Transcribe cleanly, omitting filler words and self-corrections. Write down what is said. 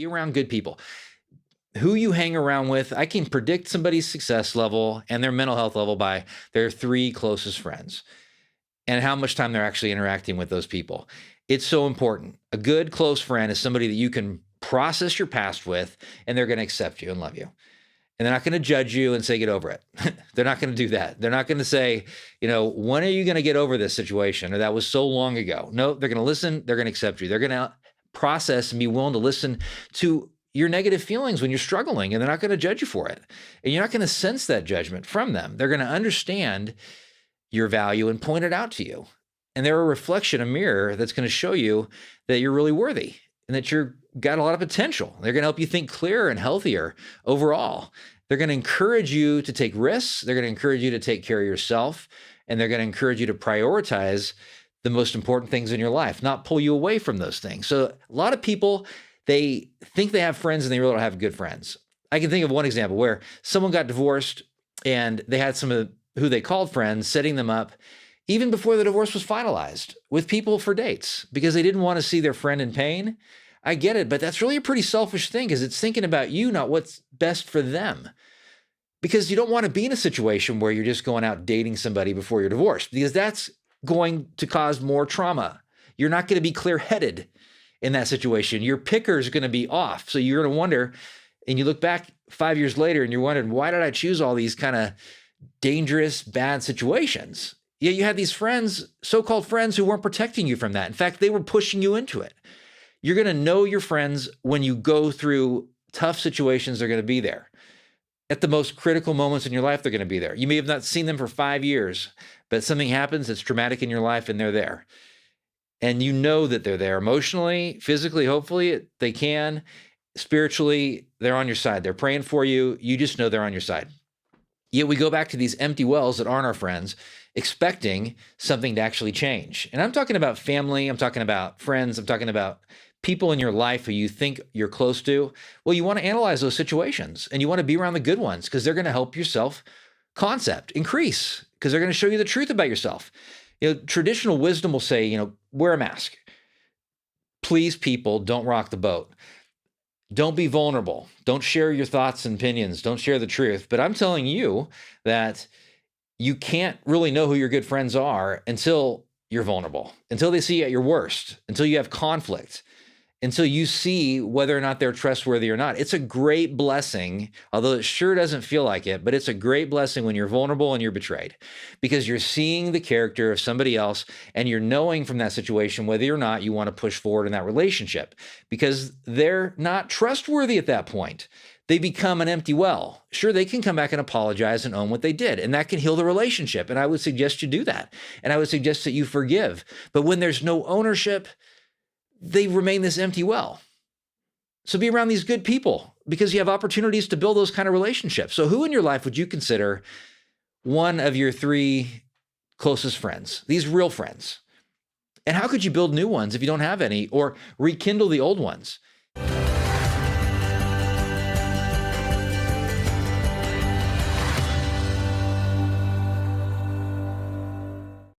Be around good people. Who you hang around with, I can predict somebody's success level and their mental health level by their 3 closest friends and how much time they're actually interacting with those people. It's so important. A good close friend is somebody that you can process your past with, and they're going to accept you and love you. And they're not going to judge you and say, get over it. They're not going to do that. They're not going to say, when are you going to get over this situation? Or that was so long ago. No, they're going to listen. They're going to accept you. They're going to process and be willing to listen to your negative feelings when you're struggling, and they're not going to judge you for it. And you're not going to sense that judgment from them. They're going to understand your value and point it out to you. And they're a reflection, a mirror that's going to show you that you're really worthy and that you're got a lot of potential. They're going to help you think clearer and healthier overall. They're going to encourage you to take risks. They're going to encourage you to take care of yourself. And they're going to encourage you to prioritize the most important things in your life, not pull you away from those things. So a lot of people, they think they have friends and they really don't have good friends. I can think of one example where someone got divorced and they had some of who they called friends setting them up even before the divorce was finalized with people for dates because they didn't want to see their friend in pain. I get it, but that's really a pretty selfish thing because it's thinking about you, not what's best for them. Because you don't want to be in a situation where you're just going out dating somebody before you're divorced because that's going to cause more trauma. You're not going to be clear-headed in that situation. Your picker is going to be off. So you're going to wonder, and you look back 5 years later and you're wondering, why did I choose all these kind of dangerous, bad situations? Yeah, you had these friends, so-called friends, who weren't protecting you from that. In fact, they were pushing you into it. You're going to know your friends when you go through tough situations. They're going to be there. At the most critical moments in your life, they're going to be there. You may have not seen them for 5 years, but something happens that's traumatic in your life and they're there. And you know that they're there emotionally, physically, hopefully they can. Spiritually, they're on your side. They're praying for you. You just know they're on your side. Yet we go back to these empty wells that aren't our friends, expecting something to actually change. And I'm talking about family. I'm talking about friends. I'm talking about people in your life who you think you're close to. Well, you want to analyze those situations and you want to be around the good ones because they're going to help your self-concept increase because they're going to show you the truth about yourself. Traditional wisdom will say, wear a mask. Please people, don't rock the boat. Don't be vulnerable. Don't share your thoughts and opinions. Don't share the truth. But I'm telling you that you can't really know who your good friends are until you're vulnerable, until they see you at your worst, until you have conflict, until you see whether or not they're trustworthy or not. It's a great blessing, although it sure doesn't feel like it, but it's a great blessing when you're vulnerable and you're betrayed because you're seeing the character of somebody else and you're knowing from that situation whether or not you want to push forward in that relationship because they're not trustworthy at that point. They become an empty well. Sure, they can come back and apologize and own what they did, and that can heal the relationship. And I would suggest you do that. And I would suggest that you forgive. But when there's no ownership, they remain this empty well. So be around these good people because you have opportunities to build those kind of relationships. So who in your life would you consider one of your 3 closest friends, these real friends? And how could you build new ones if you don't have any or rekindle the old ones?